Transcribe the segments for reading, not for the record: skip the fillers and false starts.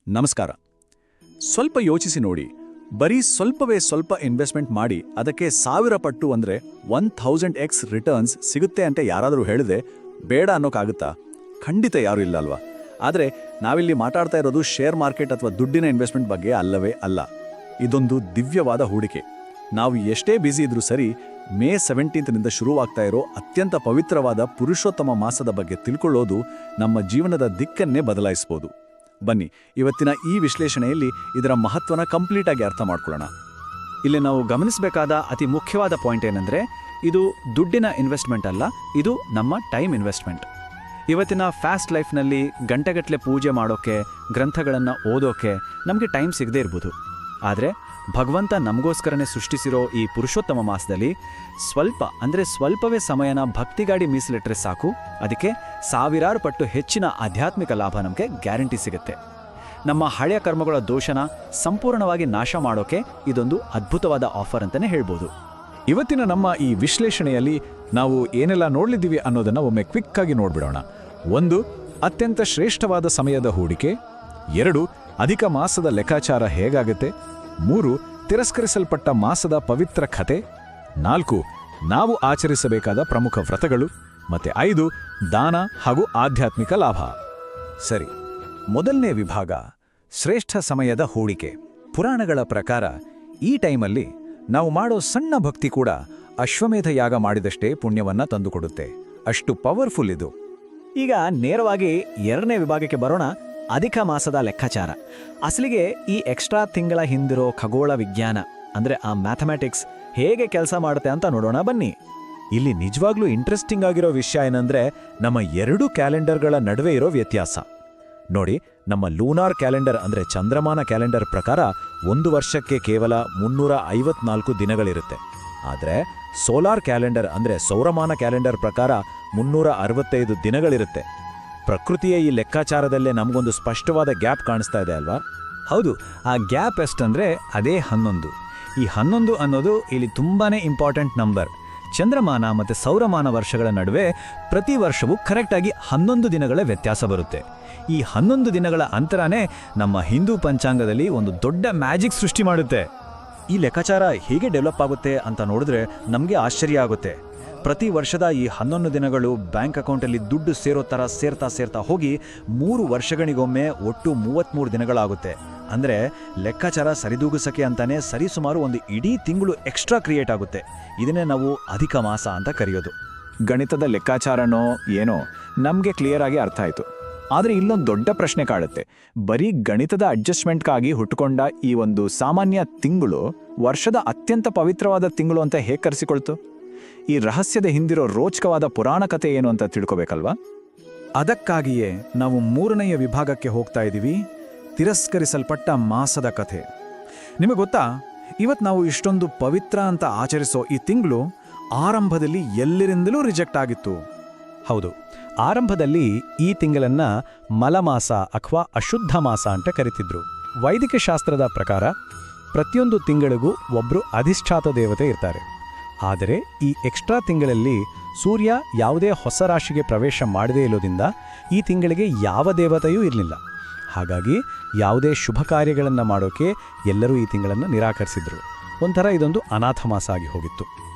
ನಮಸ್ಕಾರ. ಸ್ವಲ್ಪ ಯೋಚಿಸಿ ನೋಡಿ, ಬರೀ ಸ್ವಲ್ಪ ಇನ್ವೆಸ್ಟ್ಮೆಂಟ್ ಮಾಡಿ ಅದಕ್ಕೆ 1000 ಪಟ್ಟು ಅಂದರೆ 1000x ರಿಟರ್ನ್ಸ್ ಸಿಗುತ್ತೆ ಅಂತ ಯಾರಾದರೂ ಹೇಳಿದೆ ಬೇಡ ಅನ್ನೋಕ್ಕಾಗುತ್ತಾ? ಖಂಡಿತ ಯಾರೂ ಇಲ್ಲ ಅಲ್ವಾ? ಆದರೆ ನಾವಿಲ್ಲಿ ಮಾತಾಡ್ತಾ ಇರೋದು ಶೇರ್ ಮಾರ್ಕೆಟ್ ಅಥವಾ ದುಡ್ಡಿನ ಇನ್ವೆಸ್ಟ್ಮೆಂಟ್ ಬಗ್ಗೆ ಅಲ್ಲವೇ ಅಲ್ಲ. ಇದೊಂದು ದಿವ್ಯವಾದ ಹೂಡಿಕೆ. ನಾವು ಎಷ್ಟೇ ಬ್ಯುಸಿ ಇದ್ರೂ ಸರಿ, ಮೇ 17ನಿಂದ ಶುರುವಾಗ್ತಾ ಇರೋ ಅತ್ಯಂತ ಪವಿತ್ರವಾದ ಪುರುಷೋತ್ತಮ ಮಾಸದ ಬಗ್ಗೆ ತಿಳ್ಕೊಳ್ಳೋದು ನಮ್ಮ ಜೀವನದ ದಿಕ್ಕನ್ನೇ ಬದಲಾಯಿಸ್ಬೋದು. ಬನ್ನಿ, ಇವತ್ತಿನ ಈ ವಿಶ್ಲೇಷಣೆಯಲ್ಲಿ ಇದರ ಮಹತ್ವನ ಕಂಪ್ಲೀಟಾಗಿ ಅರ್ಥ ಮಾಡ್ಕೊಳ್ಳೋಣ. ಇಲ್ಲಿ ನಾವು ಗಮನಿಸಬೇಕಾದ ಅತಿ ಮುಖ್ಯವಾದ ಪಾಯಿಂಟ್ ಏನಂದರೆ, ಇದು ದುಡ್ಡಿನ ಇನ್ವೆಸ್ಟ್ಮೆಂಟ್ ಅಲ್ಲ, ಇದು ನಮ್ಮ ಟೈಮ್ ಇನ್ವೆಸ್ಟ್ಮೆಂಟ್. ಇವತ್ತಿನ ಫಾಸ್ಟ್ ಲೈಫ್ನಲ್ಲಿ ಗಂಟೆಗಟ್ಟಲೆ ಪೂಜೆ ಮಾಡೋಕ್ಕೆ, ಗ್ರಂಥಗಳನ್ನು ಓದೋಕ್ಕೆ ನಮಗೆ ಟೈಮ್ ಸಿಗದೇ ಇರ್ಬೋದು. ಆದರೆ ಭಗವಂತ ನಮಗೋಸ್ಕರನೇ ಸೃಷ್ಟಿಸಿರೋ ಈ ಪುರುಷೋತ್ತಮ ಮಾಸದಲ್ಲಿ ಸ್ವಲ್ಪವೇ ಸಮಯನ ಭಕ್ತಿಗಾಡಿ ಮೀಸಲಿಟ್ಟರೆ ಸಾಕು, ಅದಕ್ಕೆ 1000 ಪಟ್ಟು ಹೆಚ್ಚಿನ ಆಧ್ಯಾತ್ಮಿಕ ಲಾಭ ನಮಗೆ ಗ್ಯಾರಂಟಿ ಸಿಗುತ್ತೆ. ನಮ್ಮ ಹಳೆಯ ಕರ್ಮಗಳ ದೋಷನ ಸಂಪೂರ್ಣವಾಗಿ ನಾಶ ಮಾಡೋಕೆ ಇದೊಂದು ಅದ್ಭುತವಾದ ಆಫರ್ ಅಂತಲೇ ಹೇಳ್ಬೋದು. ಇವತ್ತಿನ ನಮ್ಮ ಈ ವಿಶ್ಲೇಷಣೆಯಲ್ಲಿ ನಾವು ಏನೆಲ್ಲ ನೋಡಲಿದ್ದೀವಿ ಅನ್ನೋದನ್ನು ಒಮ್ಮೆ ಕ್ವಿಕ್ ಆಗಿ ನೋಡ್ಬಿಡೋಣ. 1, ಅತ್ಯಂತ ಶ್ರೇಷ್ಠವಾದ ಸಮಯದ ಹೂಡಿಕೆ. 2, ಅಧಿಕ ಮಾಸದ ಲೆಕ್ಕಾಚಾರ ಹೇಗಾಗುತ್ತೆ. 3, ತಿರಸ್ಕರಿಸಲ್ಪಟ್ಟ ಮಾಸದ ಪವಿತ್ರ ಕಥೆ. 4, ನಾವು ಆಚರಿಸಬೇಕಾದ ಪ್ರಮುಖ ವ್ರತಗಳು. ಮತ್ತೆ 5, ದಾನ ಹಾಗೂ ಆಧ್ಯಾತ್ಮಿಕ ಲಾಭ. ಸರಿ, ಮೊದಲನೇ ವಿಭಾಗ, ಶ್ರೇಷ್ಠ ಸಮಯದ ಹೂಡಿಕೆ. ಪುರಾಣಗಳ ಪ್ರಕಾರ ಈ ಟೈಮಲ್ಲಿ ನಾವು ಮಾಡೋ ಸಣ್ಣ ಭಕ್ತಿ ಕೂಡ ಅಶ್ವಮೇಧ ಯಾಗ ಮಾಡಿದಷ್ಟೇ ಪುಣ್ಯವನ್ನ ತಂದುಕೊಡುತ್ತೆ. ಅಷ್ಟು ಪವರ್ಫುಲ್ ಇದು. ಈಗ ನೇರವಾಗಿ 2ನೇ ವಿಭಾಗಕ್ಕೆ ಬರೋಣ, ಅಧಿಕ ಮಾಸದ ಲೆಕ್ಕಾಚಾರ. ಅಸಲಿಗೆ ಈ ಎಕ್ಸ್ಟ್ರಾ ತಿಂಗಳ ಹಿಂದಿರೋ ಖಗೋಳ ವಿಜ್ಞಾನ ಅಂದರೆ ಆ ಮ್ಯಾಥಮ್ಯಾಟಿಕ್ಸ್ ಹೇಗೆ ಕೆಲಸ ಮಾಡುತ್ತೆ ಅಂತ ನೋಡೋಣ ಬನ್ನಿ. ಇಲ್ಲಿ ನಿಜವಾಗ್ಲೂ ಇಂಟ್ರೆಸ್ಟಿಂಗ್ ಆಗಿರೋ ವಿಷಯ ಏನಂದ್ರೆ, ನಮ್ಮ 2 ಕ್ಯಾಲೆಂಡರ್ಗಳ ನಡುವೆ ಇರೋ ವ್ಯತ್ಯಾಸ ನೋಡಿ. ನಮ್ಮ ಲೂನಾರ್ ಕ್ಯಾಲೆಂಡರ್ ಅಂದರೆ ಚಂದ್ರಮಾನ ಕ್ಯಾಲೆಂಡರ್ ಪ್ರಕಾರ 1 ವರ್ಷಕ್ಕೆ ಕೇವಲ 354 ದಿನಗಳಿರುತ್ತೆ. ಆದರೆ ಸೋಲಾರ್ ಕ್ಯಾಲೆಂಡರ್ ಅಂದರೆ ಸೌರಮಾನ ಕ್ಯಾಲೆಂಡರ್ ಪ್ರಕಾರ 365 ದಿನಗಳಿರುತ್ತೆ. ಪ್ರಕೃತಿಯ ಈ ಲೆಕ್ಕಾಚಾರದಲ್ಲೇ ನಮಗೊಂದು ಸ್ಪಷ್ಟವಾದ ಗ್ಯಾಪ್ ಕಾಣಿಸ್ತಾ ಇದೆ ಅಲ್ವಾ? ಹೌದು, ಆ ಗ್ಯಾಪ್ ಎಷ್ಟಂದರೆ ಅದೇ 11. ಈ 11 ಅನ್ನೋದು ಇಲ್ಲಿ ತುಂಬಾನೇ ಇಂಪಾರ್ಟೆಂಟ್ ನಂಬರ್. ಚಂದ್ರಮಾನ ಮತ್ತು ಸೌರಮಾನ ವರ್ಷಗಳ ನಡುವೆ ಪ್ರತಿ ವರ್ಷವೂ ಕರೆಕ್ಟಾಗಿ 11 ದಿನಗಳ ವ್ಯತ್ಯಾಸ ಬರುತ್ತೆ. ಈ 11 ದಿನಗಳ ಅಂತರನೇ ನಮ್ಮ ಹಿಂದೂ ಪಂಚಾಂಗದಲ್ಲಿ ಒಂದು ದೊಡ್ಡ ಮ್ಯಾಜಿಕ್ ಸೃಷ್ಟಿ ಮಾಡುತ್ತೆ. ಈ ಲೆಕ್ಕಾಚಾರ ಹೇಗೆ ಡೆವಲಪ್ ಆಗುತ್ತೆ ಅಂತ ನೋಡಿದ್ರೆ ನಮಗೆ ಆಶ್ಚರ್ಯ ಆಗುತ್ತೆ. ಪ್ರತಿ ವರ್ಷದ ಈ 11 ದಿನಗಳು ಬ್ಯಾಂಕ್ ಅಕೌಂಟಲ್ಲಿ ದುಡ್ಡು ಸೇರೋ ಥರ ಸೇರ್ತಾ ಹೋಗಿ 3 ವರ್ಷಗಳಿಗೊಮ್ಮೆ ಒಟ್ಟು 33 ದಿನಗಳಾಗುತ್ತೆ. ಅಂದರೆ ಲೆಕ್ಕಾಚಾರ ಸರಿದೂಗಿಸಕ್ಕೆ ಅಂತಾನೆ ಸರಿಸುಮಾರು ಒಂದು ಇಡೀ ತಿಂಗಳು ಎಕ್ಸ್ಟ್ರಾ ಕ್ರಿಯೇಟ್ ಆಗುತ್ತೆ. ಇದನ್ನೇ ನಾವು ಅಧಿಕ ಮಾಸ ಅಂತ ಕರೆಯೋದು. ಗಣಿತದ ಲೆಕ್ಕಾಚಾರನೋ ಏನೋ ನಮಗೆ ಕ್ಲಿಯರ್ ಆಗಿ ಅರ್ಥ ಆಯಿತು. ಆದರೆ ಇಲ್ಲೊಂದು ದೊಡ್ಡ ಪ್ರಶ್ನೆ ಕಾಡುತ್ತೆ. ಬರೀ ಗಣಿತದ ಅಡ್ಜಸ್ಟ್ಮೆಂಟ್ಗಾಗಿ ಹುಟ್ಟುಕೊಂಡ ಈ ಒಂದು ಸಾಮಾನ್ಯ ತಿಂಗಳು ವರ್ಷದ ಅತ್ಯಂತ ಪವಿತ್ರವಾದ ತಿಂಗಳು ಅಂತ ಹೇಗೆ ಕರೆಸಿಕೊಳ್ತು? ಈ ರಹಸ್ಯದ ಹಿಂದಿರೋ ರೋಚಕವಾದ ಪುರಾಣ ಕಥೆ ಏನು ಅಂತ ತಿಳ್ಕೊಬೇಕಲ್ವಾ? ಅದಕ್ಕಾಗಿಯೇ ನಾವು 3ನೇ ವಿಭಾಗಕ್ಕೆ ಹೋಗ್ತಾ ಇದ್ದೀವಿ, ತಿರಸ್ಕರಿಸಲ್ಪಟ್ಟ ಮಾಸದ ಕಥೆ. ನಿಮಗೆ ಗೊತ್ತಾ, ಇವತ್ತು ನಾವು ಇಷ್ಟೊಂದು ಪವಿತ್ರ ಅಂತ ಆಚರಿಸೋ ಈ ತಿಂಗಳು ಆರಂಭದಲ್ಲಿ ಎಲ್ಲರಿಂದಲೂ ರಿಜೆಕ್ಟ್ ಆಗಿತ್ತು. ಹೌದು, ಆರಂಭದಲ್ಲಿ ಈ ತಿಂಗಳನ್ನ ಮಲಮಾಸ ಅಥವಾ ಅಶುದ್ಧ ಮಾಸ ಅಂತ ಕರಿತಿದ್ರು. ವೈದಿಕ ಶಾಸ್ತ್ರದ ಪ್ರಕಾರ ಪ್ರತಿಯೊಂದು ತಿಂಗಳಿಗೂ ಒಬ್ಬರು ಅಧಿಷ್ಠಾತ ದೇವತೆ ಇರ್ತಾರೆ. ಆದರೆ ಈ ಎಕ್ಸ್ಟ್ರಾ ತಿಂಗಳಲ್ಲಿ ಸೂರ್ಯ ಯಾವುದೇ ಹೊಸ ರಾಶಿಗೆ ಪ್ರವೇಶ ಮಾಡದೇ ಇರೋದ್ರಿಂದ ಈ ತಿಂಗಳಿಗೆ ಯಾವ ದೇವತೆಯೂ ಇರಲಿಲ್ಲ. ಹಾಗಾಗಿ ಯಾವುದೇ ಶುಭ ಕಾರ್ಯಗಳನ್ನು ಮಾಡೋಕೆ ಎಲ್ಲರೂ ಈ ತಿಂಗಳನ್ನು ನಿರಾಕರಿಸಿದ್ರು. ಒಂಥರ ಇದೊಂದು ಅನಾಥ ಮಾಸ ಆಗಿ ಹೋಗಿತ್ತು.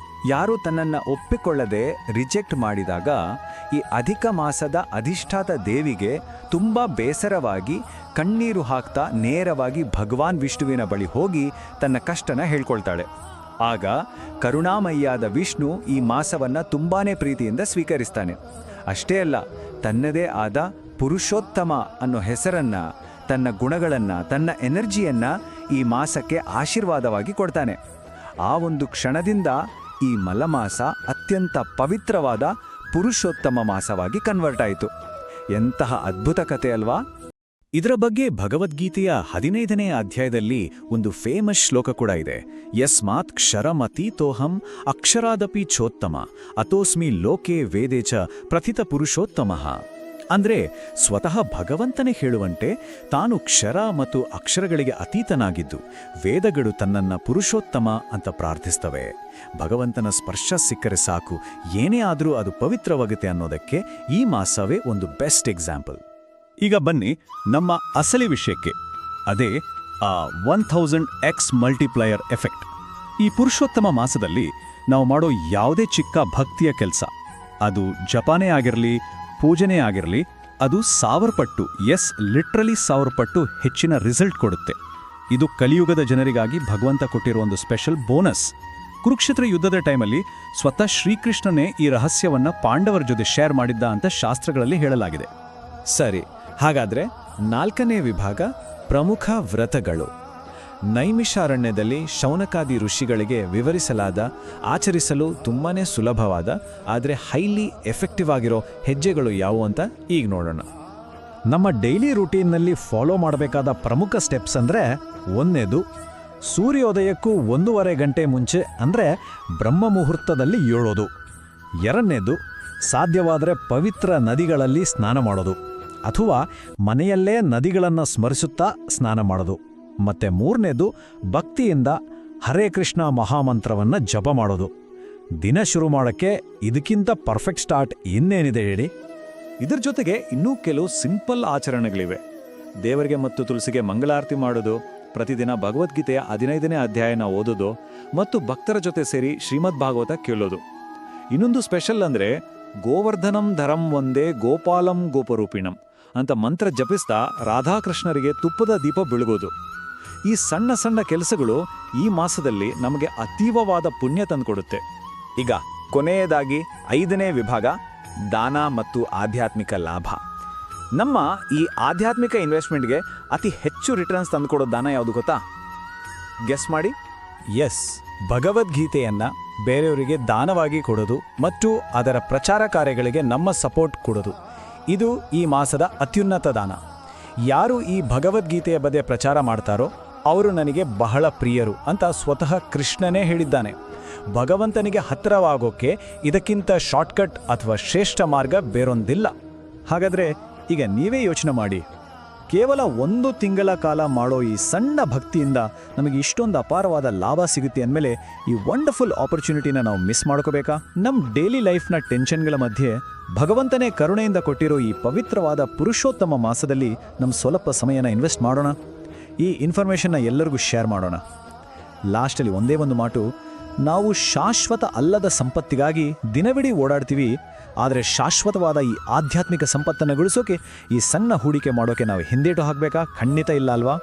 ಯಾರು ತನ್ನನ್ನು ಒಪ್ಪಿಕೊಳ್ಳದೆ ರಿಜೆಕ್ಟ್ ಮಾಡಿದಾಗ ಈ ಅಧಿಕ ಮಾಸದ ಅಧಿಷ್ಠಾತ ದೇವಿಗೆ ತುಂಬ ಬೇಸರವಾಗಿ ಕಣ್ಣೀರು ಹಾಕ್ತಾ ನೇರವಾಗಿ ಭಗವಾನ್ ವಿಷ್ಣುವಿನ ಬಳಿ ಹೋಗಿ ತನ್ನ ಕಷ್ಟನ ಹೇಳ್ಕೊಳ್ತಾಳೆ. ಆಗ ಕರುಣಾಮಯ್ಯಾದ ವಿಷ್ಣು ಈ ಮಾಸವನ್ನ ತುಂಬಾನೇ ಪ್ರೀತಿಯಿಂದ ಸ್ವೀಕರಿಸ್ತಾನೆ. ಅಷ್ಟೇ ಅಲ್ಲ, ತನ್ನದೇ ಆದ ಪುರುಷೋತ್ತಮ ಅನ್ನೋ ಹೆಸರನ್ನ, ತನ್ನ ಗುಣಗಳನ್ನ, ತನ್ನ ಎನರ್ಜಿಯನ್ನ ಈ ಮಾಸಕ್ಕೆ ಆಶೀರ್ವಾದವಾಗಿ ಕೊಡ್ತಾನೆ. ಆ ಒಂದು ಕ್ಷಣದಿಂದ ಈ ಮಲಮಾಸ ಅತ್ಯಂತ ಪವಿತ್ರವಾದ ಪುರುಷೋತ್ತಮ ಮಾಸವಾಗಿ ಕನ್ವರ್ಟ್ ಆಯಿತು. ಎಂತಹ ಅದ್ಭುತ ಕಥೆ ಅಲ್ವಾ? ಇದರ ಬಗ್ಗೆ ಭಗವದ್ಗೀತೆಯ 15ನೇ ಅಧ್ಯಾಯದಲ್ಲಿ ಒಂದು ಫೇಮಸ್ ಶ್ಲೋಕ ಕೂಡ ಇದೆ. ಯಸ್ಮಾತ್ ಕ್ಷರಮತೀತೋಹಂ ಅಕ್ಷರಾದಪಿ ಚೋತ್ತಮ ಅತೋಸ್ಮಿ ಲೋಕೆ ವೇದೇ ಚ ಪ್ರಥಿತ ಪುರುಷೋತ್ತಮಃ. ಅಂದ್ರೆ ಸ್ವತಃ ಭಗವಂತನೇ ಹೇಳುವಂತೆ ತಾನು ಕ್ಷರ ಮತ್ತು ಅಕ್ಷರಗಳಿಗೆ ಅತೀತನಾಗಿದ್ದು ವೇದಗಳು ತನ್ನನ್ನ ಪುರುಷೋತ್ತಮ ಅಂತ ಪ್ರಾರ್ಥಿಸ್ತವೆ. ಭಗವಂತನ ಸ್ಪರ್ಶ ಸಿಕ್ಕರೆ ಸಾಕು, ಏನೇ ಆದರೂ ಅದು ಪವಿತ್ರವಾಗುತ್ತೆ ಅನ್ನೋದಕ್ಕೆ ಈ ಮಾಸವೇ ಒಂದು ಬೆಸ್ಟ್ ಎಕ್ಸಾಂಪಲ್. ಈಗ ಬನ್ನಿ ನಮ್ಮ ಅಸಲಿ ವಿಷಯಕ್ಕೆ. ಅದೇ ಆ 1000x ಮಲ್ಟಿಪ್ಲೈಯರ್ ಎಫೆಕ್ಟ್. ಈ ಪುರುಷೋತ್ತಮ ಮಾಸದಲ್ಲಿ ನಾವು ಮಾಡೋ ಯಾವುದೇ ಚಿಕ್ಕ ಭಕ್ತಿಯ ಕೆಲಸ, ಅದು ಜಪಾನೇ ಆಗಿರಲಿ, ಪೂಜನೆ ಆಗಿರಲಿ, ಅದು 1000 ಪಟ್ಟು, ಲಿಟ್ರಲಿ 1000 ಪಟ್ಟು ಹೆಚ್ಚಿನ ರಿಸಲ್ಟ್ ಕೊಡುತ್ತೆ. ಇದು ಕಲಿಯುಗದ ಜನರಿಗಾಗಿ ಭಗವಂತ ಕೊಟ್ಟಿರೋ ಒಂದು ಸ್ಪೆಷಲ್ ಬೋನಸ್. ಕುರುಕ್ಷೇತ್ರ ಯುದ್ಧದ ಟೈಮಲ್ಲಿ ಸ್ವತಃ ಶ್ರೀಕೃಷ್ಣನೇ ಈ ರಹಸ್ಯವನ್ನ ಪಾಂಡವರ ಜೊತೆ ಶೇರ್ ಮಾಡಿದ್ದ ಅಂತ ಶಾಸ್ತ್ರಗಳಲ್ಲಿ ಹೇಳಲಾಗಿದೆ. ಸರಿ, ಹಾಗಾದ್ರೆ 4ನೇ ವಿಭಾಗ ಪ್ರಮುಖ ವ್ರತಗಳು. ನೈಮಿಷಾರಣ್ಯದಲ್ಲಿ ಶೌನಕಾದಿ ಋಷಿಗಳಿಗೆ ವಿವರಿಸಲಾದ, ಆಚರಿಸಲು ತುಂಬಾನೇ ಸುಲಭವಾದ ಆದರೆ ಹೈಲಿ ಎಫೆಕ್ಟಿವ್ ಆಗಿರೋ ಹೆಜ್ಜೆಗಳು ಯಾವುವು ಅಂತ ಈಗ ನೋಡೋಣ. ನಮ್ಮ ಡೈಲಿ ರೂಟೀನ್ನಲ್ಲಿ ಫಾಲೋ ಮಾಡಬೇಕಾದ ಪ್ರಮುಖ ಸ್ಟೆಪ್ಸ್ ಅಂದರೆ, 1ನೇದು ಸೂರ್ಯೋದಯಕ್ಕೂ 1.5 ಗಂಟೆ ಮುಂಚೆ ಅಂದರೆ ಬ್ರಹ್ಮ ಮುಹೂರ್ತದಲ್ಲಿ ಏಳೋದು. 2ನೇದು ಸಾಧ್ಯವಾದರೆ ಪವಿತ್ರ ನದಿಗಳಲ್ಲಿ ಸ್ನಾನ ಮಾಡೋದು, ಅಥವಾ ಮನೆಯಲ್ಲೇ ನದಿಗಳನ್ನು ಸ್ಮರಿಸುತ್ತಾ ಸ್ನಾನ ಮಾಡೋದು. ಮತ್ತು 3ನೇದು ಭಕ್ತಿಯಿಂದ ಹರೇ ಕೃಷ್ಣ ಮಹಾಮಂತ್ರವನ್ನು ಜಪ ಮಾಡೋದು. ದಿನ ಶುರು ಮಾಡೋಕ್ಕೆ ಇದಕ್ಕಿಂತ ಪರ್ಫೆಕ್ಟ್ ಸ್ಟಾರ್ಟ್ ಇನ್ನೇನಿದೆ ಹೇಳಿ? ಇದ್ರ ಜೊತೆಗೆ ಇನ್ನೂ ಕೆಲವು ಸಿಂಪಲ್ ಆಚರಣೆಗಳಿವೆ. ದೇವರಿಗೆ ಮತ್ತು ತುಳಸಿಗೆ ಮಂಗಳಾರತಿ ಮಾಡೋದು, ಪ್ರತಿದಿನ ಭಗವದ್ಗೀತೆಯ 15ನೇ ಅಧ್ಯಾಯನ ಓದೋದು ಮತ್ತು ಭಕ್ತರ ಜೊತೆ ಸೇರಿ ಶ್ರೀಮದ್ ಭಾಗವತ ಕೇಳೋದು. ಇನ್ನೊಂದು ಸ್ಪೆಷಲ್ ಅಂದರೆ ಗೋವರ್ಧನಂ ಧರಂ ಒಂದೇ ಗೋಪಾಲಂ ಗೋಪರೂಪಿಣಂ ಅಂತ ಮಂತ್ರ ಜಪಿಸ್ತಾ ರಾಧಾಕೃಷ್ಣರಿಗೆ ತುಪ್ಪದ ದೀಪ ಬೆಳಗೋದು. ಈ ಸಣ್ಣ ಸಣ್ಣ ಕೆಲಸಗಳು ಈ ಮಾಸದಲ್ಲಿ ನಮಗೆ ಅತೀವವಾದ ಪುಣ್ಯ ತಂದುಕೊಡುತ್ತೆ. ಈಗ ಕೊನೆಯದಾಗಿ 5ನೇ ವಿಭಾಗ ದಾನ ಮತ್ತು ಆಧ್ಯಾತ್ಮಿಕ ಲಾಭ. ನಮ್ಮ ಈ ಆಧ್ಯಾತ್ಮಿಕ ಇನ್ವೆಸ್ಟ್ಮೆಂಟ್ಗೆ ಅತಿ ಹೆಚ್ಚು ರಿಟರ್ನ್ಸ್ ತಂದುಕೊಡೋ ದಾನ ಯಾವುದು ಗೊತ್ತಾ? ಗೆಸ್ ಮಾಡಿ. ಎಸ್, ಭಗವದ್ಗೀತೆಯನ್ನ ಬೇರೆಯವರಿಗೆ ದಾನವಾಗಿ ಕೊಡೋದು ಮತ್ತು ಅದರ ಪ್ರಚಾರ ಕಾರ್ಯಗಳಿಗೆ ನಮ್ಮ ಸಪೋರ್ಟ್ ಕೊಡೋದು. ಇದು ಈ ಮಾಸದ ಅತ್ಯುನ್ನತ ದಾನ. ಯಾರು ಈ ಭಗವದ್ಗೀತೆಯ ಬಗ್ಗೆ ಪ್ರಚಾರ ಮಾಡ್ತಾರೋ ಅವರು ನನಗೆ ಬಹಳ ಪ್ರಿಯರು ಅಂತ ಸ್ವತಃ ಕೃಷ್ಣನೇ ಹೇಳಿದ್ದಾನೆ. ಭಗವಂತನಿಗೆ ಹತ್ತಿರವಾಗೋಕ್ಕೆ ಇದಕ್ಕಿಂತ ಶಾರ್ಟ್ಕಟ್ ಅಥವಾ ಶ್ರೇಷ್ಠ ಮಾರ್ಗ ಬೇರೊಂದಿಲ್ಲ. ಹಾಗಾದರೆ ಈಗ ನೀವೇ ಯೋಚನೆ ಮಾಡಿ, ಕೇವಲ 1 ತಿಂಗಳ ಕಾಲ ಮಾಡೋ ಈ ಸಣ್ಣ ಭಕ್ತಿಯಿಂದ ನಮಗೆ ಇಷ್ಟೊಂದು ಅಪಾರವಾದ ಲಾಭ ಸಿಗುತ್ತೆ ಅಂದಮೇಲೆ ಈ ವಂಡರ್ಫುಲ್ ಆಪರ್ಚುನಿಟಿನ ನಾವು ಮಿಸ್ ಮಾಡ್ಕೋಬೇಕಾ? ನಮ್ಮ ಡೈಲಿ ಲೈಫ್ನ ಟೆನ್ಷನ್ಗಳ ಮಧ್ಯೆ ಭಗವಂತನೇ ಕರುಣೆಯಿಂದ ಕೊಟ್ಟಿರೋ ಈ ಪವಿತ್ರವಾದ ಪುರುಷೋತ್ತಮ ಮಾಸದಲ್ಲಿ ನಮ್ಮ ಸ್ವಲ್ಪ ಸಮಯನ ಇನ್ವೆಸ್ಟ್ ಮಾಡೋಣ. ಈ ಇನ್ಫಾರ್ಮೇಷನ್ನ ಎಲ್ಲರಿಗೂ ಶೇರ್ ಮಾಡೋಣ. ಲಾಸ್ಟಲ್ಲಿ ಒಂದೇ ಒಂದು ಮಾತು, ನಾವು ಶಾಶ್ವತ ಅಲ್ಲದ ಸಂಪತ್ತಿಗಾಗಿ ದಿನವಿಡೀ ಓಡಾಡ್ತೀವಿ, ಆದರೆ ಶಾಶ್ವತವಾದ ಈ ಆಧ್ಯಾತ್ಮಿಕ ಸಂಪತ್ತನ್ನು ಗಳಿಸೋಕೆ ಈ ಸಣ್ಣ ಹೂಡಿಕೆ ಮಾಡೋಕೆ ನಾವು ಹಿಂದೇಟು ಹಾಕಬೇಕಾ? ಖಂಡಿತ ಇಲ್ಲ ಅಲ್ವಾ?